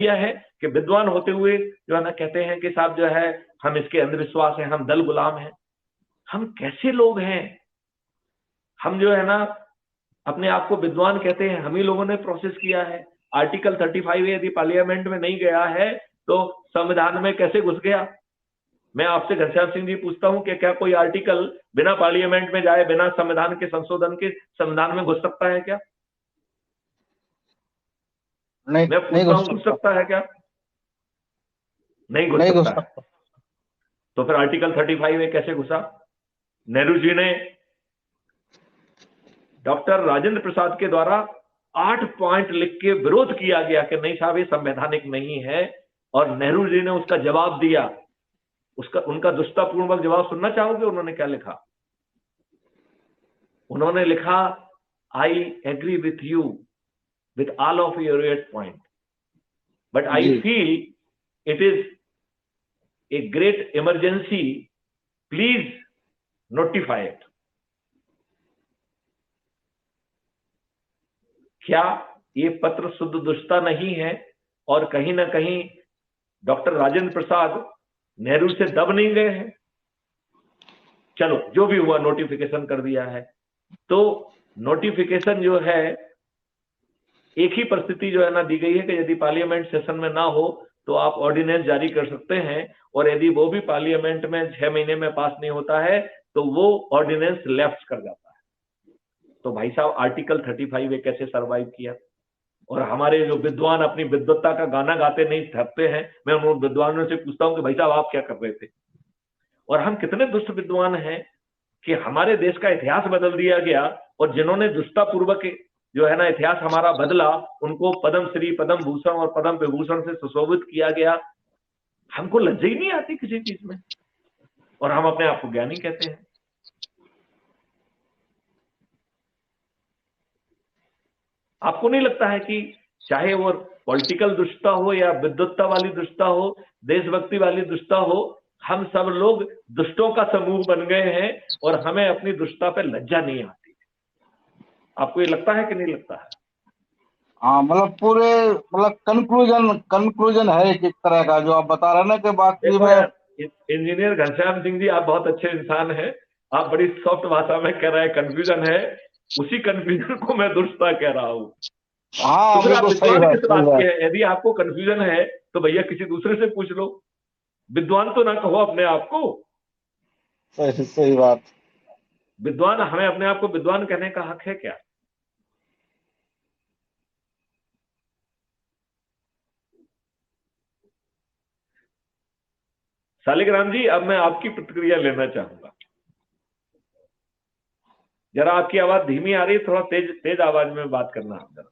किया है कि विद्वान होते हुए जो है ना कहते हैं कि साहब जो है हम इसके अंधविश्वास हैं, हम दल गुलाम हैं। हम कैसे लोग हैं? हम जो है ना अपने आप को विद्वान कहते हैं, हम ही लोगों ने प्रोसेस किया है। आर्टिकल 35 यदि पार्लियामेंट में नहीं गया है तो संविधान में कैसे घुस गया? मैं आपसे घनश्याम सिंह जी पूछता हूं कि क्या कोई आर्टिकल बिना पार्लियामेंट में जाए, बिना संविधान के संशोधन के संविधान में घुस सकता है क्या? नहीं, मैं नहीं पूछता घुस हूं, घुस सकता, सकता है क्या? नहीं घुस नहीं घुस सकता है। सकता। तो फिर आर्टिकल 35 में कैसे घुसा? नेहरू जी ने, डॉक्टर राजेंद्र प्रसाद के द्वारा 8 पॉइंट लिख के विरोध किया गया कि नहीं साहब ये संवैधानिक नहीं है, और नेहरू जी ने उसका जवाब दिया। उसका उनका दुष्टापूर्वक जवाब सुनना चाहोगे? उन्होंने क्या लिखा? उन्होंने लिखा, I agree with you with all of your 8 point, but I जी, feel it is a great emergency, please notify it. क्या ये पत्र शुद्ध दुष्टता नहीं है? और कहीं ना कहीं डॉक्टर राजेंद्र प्रसाद नेहरू से दब नहीं गए हैं? चलो जो भी हुआ, नोटिफिकेशन कर दिया है। तो नोटिफिकेशन जो है, एक ही परिस्थिति जो है ना दी गई है कि यदि पार्लियामेंट सेशन में ना हो तो आप ऑर्डिनेंस जारी कर सकते हैं, और यदि वो भी पार्लियामेंट में 6 महीने में पास नहीं होता है तो वो ऑर्डिनेंस लेफ्ट कर जाता है। तो भाई साहब आर्टिकल 35 ये कैसे सरवाइव किया? और हमारे जो विद्वान अपनी विद्वत्ता का गाना गाते नहीं थकते हैं, मैं उन विद्वानों से पूछता हूं कि भाई साहब आप क्या कर रहे थे? और हम कितने दुष्ट विद्वान हैं कि हमारे देश का इतिहास बदल दिया गया, और जिन्होंने दुष्टापूर्वक जो है ना इतिहास हमारा बदला, उनको पद्म श्री, पद्म भूषण और पद्म विभूषण से सुशोभित किया गया। हमको लज्जा ही नहीं आती किसी चीज में, और हम अपने आप को ज्ञानी कहते हैं। आपको नहीं लगता है कि चाहे वो पॉलिटिकल दुष्टता हो या विद्वत्ता वाली दुष्टता हो, देशभक्ति वाली दुष्टता हो, हम सब लोग दुष्टों का समूह बन गए हैं और हमें अपनी दुष्टता पे लज्जा नहीं आती? आपको ये लगता है कि नहीं लगता है? हाँ, मतलब पूरे, मतलब कंक्लूजन कंक्लूजन है एक तरह का जो आप बता रहे हैं ना, कि बाकी देखो में। यार, इंजीनियर घनश्याम सिंह जी, आप बहुत अच्छे इंसान हैं। आप बड़ी सॉफ्ट भाषा में कह रहे हैं कंफ्यूजन है, उसी कंफ्यूजन को मैं दुष्टता कह रहा हूं। तो हाँ, फिर आप बिल्कुल सही विद्वान बात, किस सही बात के बात। हैं? यदि आपको कंफ्यूजन है तो भैया किसी दूसरे से पूछ लो, विद्वान तो ना कहो अपने आप को। सही, सही बात। विद्वान, हमें अपने आप को विद्वान कहने का हक है क्या? शालिग्राम जी, अब मैं आपकी प्रतिक्रिया लेना चाहूंगा। जरा आपकी आवाज धीमी आ रही है, थोड़ा तेज तेज आवाज में बात करना आप जरा।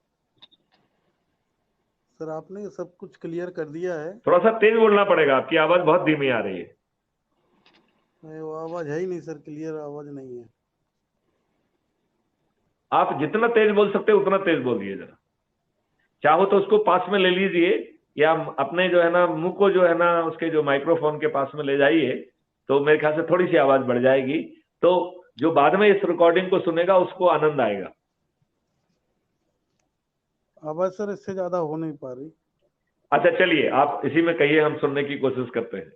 सर आपने सब कुछ क्लियर कर दिया है। थोड़ा सा तेज बोलना पड़ेगा, आपकी आवाज बहुत धीमी आ रही है। वो आवाज है ही नहीं सर, क्लियर आवाज नहीं है। आप जितना तेज बोल सकते हो उतना तेज बोलिए जरा। चाहो तो उसको पास में ले लीजिए, या अपने जो है ना मुंह को जो है ना उसके जो माइक्रोफोन के पास में ले जाइए, तो मेरे ख्याल से थोड़ी सी आवाज बढ़ जाएगी, तो जो बाद में इस रिकॉर्डिंग को सुनेगा उसको आनंद आएगा। आवाज सर इससे ज्यादा हो नहीं पा रही। अच्छा चलिए, आप इसी में कहिए, हम सुनने की कोशिश करते हैं।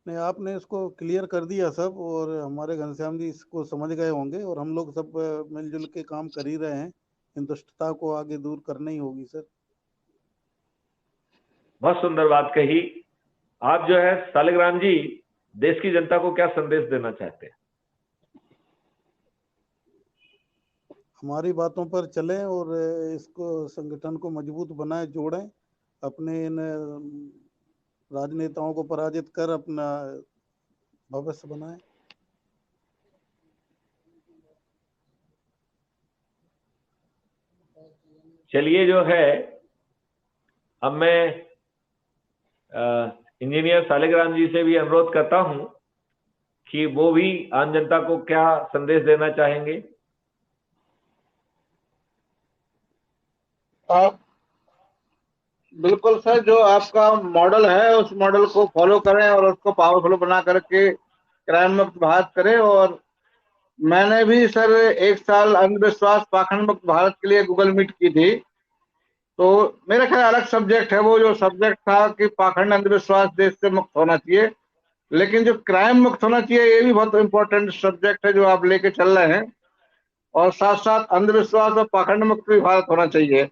नहीं, आपने इसको क्लियर कर दिया सब, और हमारे घनश्याम जी इसको समझ गए होंगे, और हम लोग सब मिलजुल के काम कर ही रहे हैं। इन दुष्टता को आगे दूर करना ही होगी सर। बहुत सुंदर बात कही। आप जो है शालिग्राम जी, देश की जनता को क्या संदेश देना चाहते हैं? हमारी बातों पर चलें और इसको संगठन को मजबूत बनाए, जोड़ें, अपने इन राजनेताओं को पराजित कर अपना भविष्य बनाएं। चलिए जो है, अब मैं इंजीनियर शालिग्राम जी से भी अनुरोध करता हूं कि वो भी आम जनता को क्या संदेश देना चाहेंगे। आप बिल्कुल सर, जो आपका मॉडल है उस मॉडल को फॉलो करें और उसको पावरफुल बना करके क्राइम मुक्त भारत करें। और मैंने भी सर 1 साल अंधविश्वास पाखंड मुक्त भारत के लिए गूगल मीट की थी। तो मेरा ख्याल अलग सब्जेक्ट है, वो जो सब्जेक्ट था कि पाखंड अंधविश्वास देश से मुक्त होना चाहिए, लेकिन जो क्राइम मुक्त होना चाहिए ये भी बहुत इंपॉर्टेंट सब्जेक्ट है जो आप लेके चल रहे हैं। और साथ साथ अंधविश्वास और पाखंड मुक्त भी भारत होना चाहिए,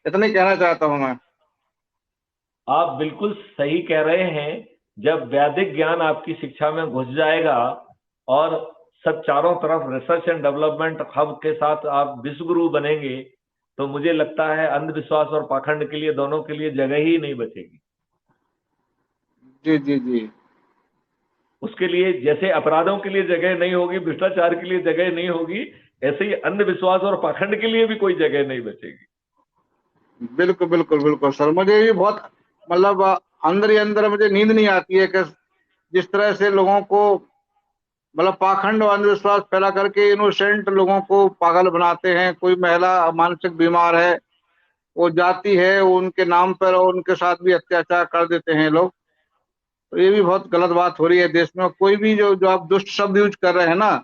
इतना ही कहना चाहता हूं मैं। आप बिल्कुल सही कह रहे हैं। जब वैदिक ज्ञान आपकी शिक्षा में घुस जाएगा और सब चारों तरफ रिसर्च एंड डेवलपमेंट हब के साथ आप विश्वगुरु बनेंगे, तो मुझे लगता है अंधविश्वास और पाखंड के लिए, दोनों के लिए जगह ही नहीं बचेगी। जी जी जी। उसके लिए जैसे अपराधों के लिए जगह नहीं होगी, भ्रष्टाचार के लिए जगह नहीं होगी, ऐसे ही अंधविश्वास और पाखंड के लिए भी कोई जगह नहीं बचेगी। बिल्कुल बिल्कुल बिल्कुल सर, मुझे भी बहुत मतलब अंदर ही अंदर मुझे नींद नहीं आती है कि जिस तरह से लोगों को मतलब पाखंड और अंधविश्वास फैला करके इनोसेंट लोगों को पागल बनाते हैं। कोई महिला मानसिक बीमार है, वो जाती है उनके नाम पर और उनके साथ भी अत्याचार कर देते हैं लोग। तो ये भी बहुत गलत बात हो रही है देश में। कोई भी जो जो आप दुष्ट शब्द यूज कर रहे हैं ना,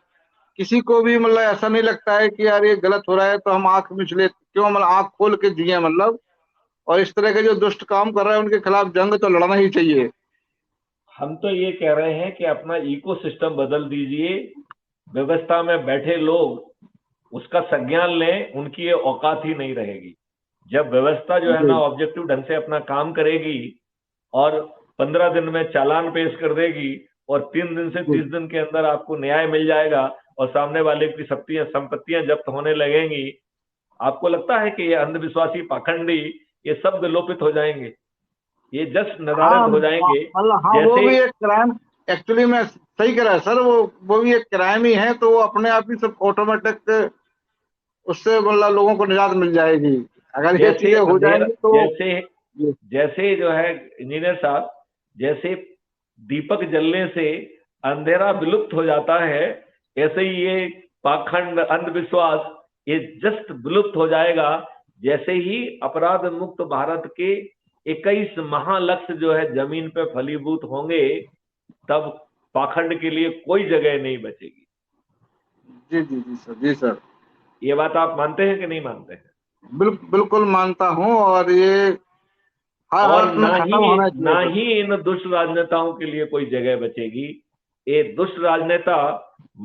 किसी को भी मतलब ऐसा नहीं लगता है कि यार ये गलत हो रहा है तो हम आंख मिच ले, क्यों मतलब आंख खोल के जिए मतलब। और इस तरह के जो दुष्ट काम कर रहे हैं उनके खिलाफ जंग तो लड़ना ही चाहिए। हम तो ये कह रहे हैं कि अपना इकोसिस्टम बदल दीजिए। व्यवस्था में बैठे लोग उसका संज्ञान लें, उनकी ये औकात ही नहीं रहेगी। जब व्यवस्था जो है ना जी ऑब्जेक्टिव ढंग से अपना काम करेगी और 15 दिन में चालान पेश कर देगी और 3 दिन से जी 30 दिन के अंदर आपको न्याय मिल जाएगा और सामने वाले की संपत्तियां जब्त होने लगेंगी, आपको लगता है कि ये अंधविश्वासी, पाखंडी, ये सब विलोपित हो जाएंगे? ये जस्ट हाँ निर्धारित हो जाएंगे। मतलब हाँ वो जैसे भी एक क्राइम, एक्चुअली मैं सही कह रहा है सर, वो भी एक क्राइम ही है। तो वो अपने आप ही सब ऑटोमेटिक उससे मतलब लोगों को निजात मिल जाएगी अगर ये जैसे चीजें हो अंधेरा, जाएंगी तो। जैसे जैसे जो है इंजीनियर साहब, जैसे दीपक जलने से अंधेरा विलुप्त हो जाता है, ऐसे ही ये पाखंड, अंधविश्वास, ये जस्ट विलुप्त हो जाएगा। जैसे ही अपराध मुक्त भारत के 21 महालक्ष्य जो है जमीन पे फलीभूत होंगे, तब पाखंड के लिए कोई जगह नहीं बचेगी। जी जी जी सर, जी सर। ये बात आप मानते हैं कि नहीं मानते हैं? बिल्कुल मानता हूँ। और ये हर और हालत में खत्म होना ना चाहिए सर। ही इन दुष्ट राजनेताओं के लिए कोई जगह बचेगी। ये दुष्ट राजनेता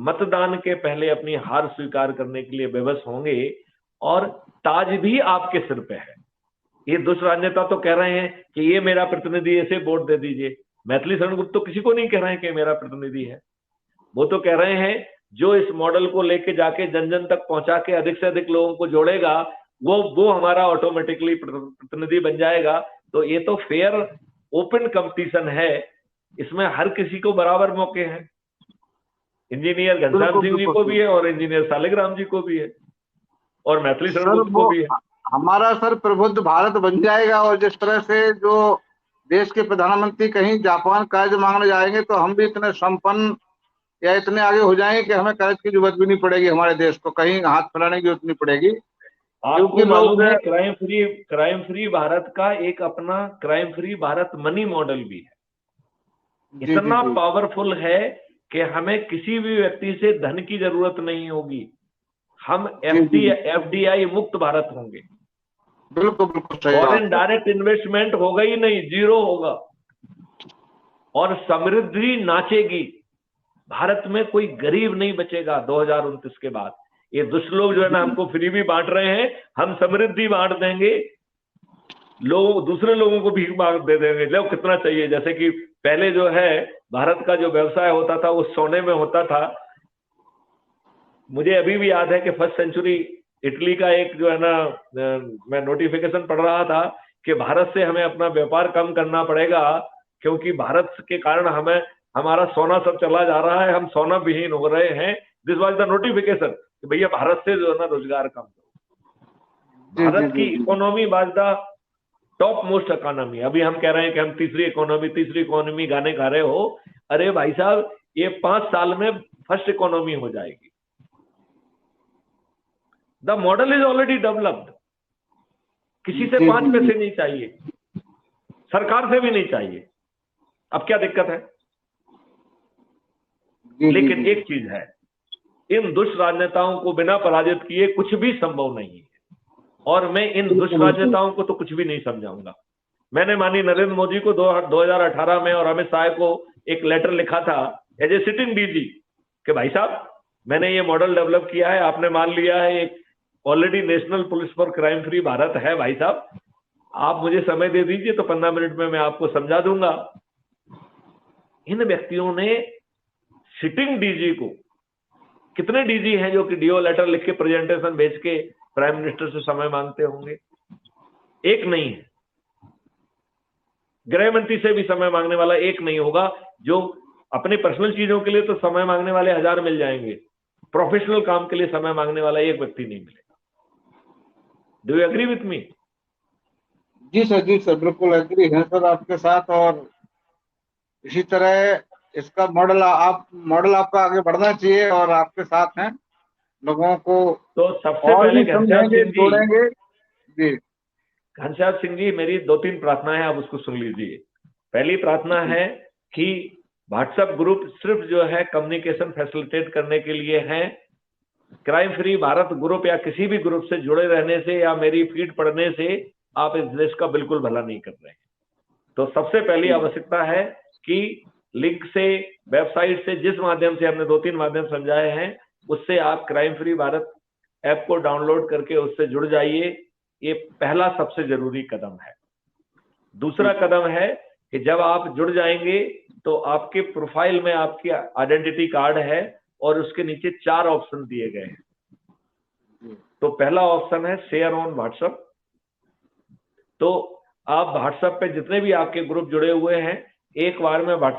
मतदान के पहले अपनी हार स्वीकार करने के लिए विवश होंगे और ताज भी आपके सिर पे है। ये दुष्ट राजनेता तो कह रहे हैं कि ये मेरा प्रतिनिधि, ऐसे वोट दे दीजिए। मैथिली शरण गुप्त तो किसी को नहीं कह रहे हैं कि मेरा प्रतिनिधि है। वो तो कह रहे हैं जो इस मॉडल को लेके जाके जन जन तक पहुंचा के अधिक से अधिक लोगों को जोड़ेगा, वो हमारा ऑटोमेटिकली प्रतिनिधि बन जाएगा। तो ये तो फेयर ओपन कंपटीशन है, इसमें हर किसी को बराबर मौके हैं। इंजीनियर घनश्याम बिल्कुल सिंह जी बिल्कुल को सर। भी है और इंजीनियर सालिग्राम जी को भी है और मैथिली शरण सर गुप्त को वो भी है। हमारा सर प्रबुद्ध भारत बन जाएगा। और जिस तरह से जो देश के प्रधानमंत्री कहीं जापान कर्ज मांगने जाएंगे तो हम भी इतने संपन्न या इतने आगे हो जाएंगे कि हमें कर्ज की जरूरत भी नहीं पड़ेगी, हमारे देश को कहीं हाथ फैलाने की जरूरत नहीं पड़ेगी। आपको क्योंकि मालूम लोग है क्राइम फ्री भारत का एक अपना crime free Bharat money model भी है। जी जी इतना जी। पावरफुल है कि हमें किसी भी व्यक्ति से धन की जरूरत नहीं होगी। हम जी जी जी। एफडीआई मुक्त भारत होंगे। बिल्कुल बिल्कुल सही फॉरेन बात है। डायरेक्ट इन्वेस्टमेंट होगा ही नहीं, जीरो होगा। और समृद्धि नाचेगी। भारत में कोई गरीब नहीं बचेगा 2029 के बाद। ये दुष्ट लोग जो है ना हमको फ्री भी बांट रहे हैं, हम समृद्धि बांट देंगे। लोग दूसरे लोगों को भीख मांग दे देंगे, लो कितना चाहिए। जैसे कि पहले जो है भारत का जो व्यवसाय होता था वो सोने में होता था। मुझे अभी भी याद है कि फर्स्ट सेंचुरी इटली का एक जो है ना मैं नोटिफिकेशन पढ़ रहा था कि भारत से हमें अपना व्यापार कम करना पड़ेगा, क्योंकि भारत के कारण हमें हमारा सोना सब चला जा रहा है, हम सोना विहीन हो रहे हैं। दिस वाज द नोटिफिकेशन कि भैया भारत से जो है ना रोजगार कम करो। जी जी भारत की जी जी। Economy was the top most economy. अभी हम कह रहे हैं कि हम तीसरी इकोनॉमी गाने गा रहे हो। अरे भाई साहब, ये 5 साल में फर्स्ट इकोनॉमी हो जाएगी। The model is already developed. किसी से जी 5 जी जी पैसे नहीं चाहिए, सरकार से भी नहीं चाहिए। अब क्या दिक्कत है? जी जी लेकिन जी। एक चीज है, इन दुष्ट राजनेताओं को बिना पराजित किए कुछ भी संभव नहीं है। और मैं इन दुष्राज्यताओं को तो कुछ भी नहीं समझाऊंगा। मैंने माननीय नरेंद्र मोदी को 2018 में और अमित शाह को एक लेटर लिखा था एज ए सिटिंग डीजी कि भाई साहब मैंने ये मॉडल डेवलप किया है, आपने मान लिया है, एक already national police for crime free Bharat है, भाई साहब आप मुझे समय दे दीजिए तो 15 मिनट में मैं आपको समझा दूंगा। इन व्यक्तियों ने सिटिंग डीजी को, कितने डीजी हैं जो कि डीओ लेटर लिख के प्रेजेंटेशन भेज के प्राइम मिनिस्टर से समय मांगते होंगे? एक नहीं है। गृह मंत्री से भी समय मांगने वाला एक नहीं होगा। जो अपनी पर्सनल चीजों के लिए तो समय मांगने वाले 1000 मिल जाएंगे, प्रोफेशनल काम के लिए समय मांगने वाला एक व्यक्ति नहीं मिलेगा। Do you agree with me? जी सर, बिल्कुल एग्री हैं सर आपके साथ। और इसी तरह इसका मॉडल आपका आगे बढ़ना चाहिए और आपके साथ हैं, लोगों को तो सबसे और पहले भी समझेंगे, जोड़ेंगे। जी घनश्याम सिंह जी, मेरी 2-3 प्रार्थनाएं आप उसको सुन लीजिए। पहली प्रार्थना है कि व्हाट्सएप ग्रुप सिर्फ जो है कम्युनिकेशन फैसिलिटेट करने के लिए है। क्राइम फ्री भारत ग्रुप या किसी भी ग्रुप से जुड़े रहने से या मेरी फीड पढ़ने से आप इस देश का बिल्कुल भला नहीं कर रहे हैं। तो सबसे पहली आवश्यकता है कि लिंक से, वेबसाइट से, जिस माध्यम से हमने 2-3 माध्यम समझाए हैं, उससे आप क्राइम फ्री भारत ऐप को डाउनलोड करके उससे जुड़ जाइए। ये पहला सबसे जरूरी कदम है। दूसरा कदम है कि जब आप जुड़ जाएंगे तो आपके प्रोफाइल में आपकी आइडेंटिटी कार्ड है और उसके नीचे 4 ऑप्शन दिए गए हैं। तो पहला ऑप्शन है शेयर ऑन व्हाट्सएप। तो आप व्हाट्सएप पे जितने भी आपके ग्रुप जुड़े हुए हैं, एक बार में व्हाट्सएप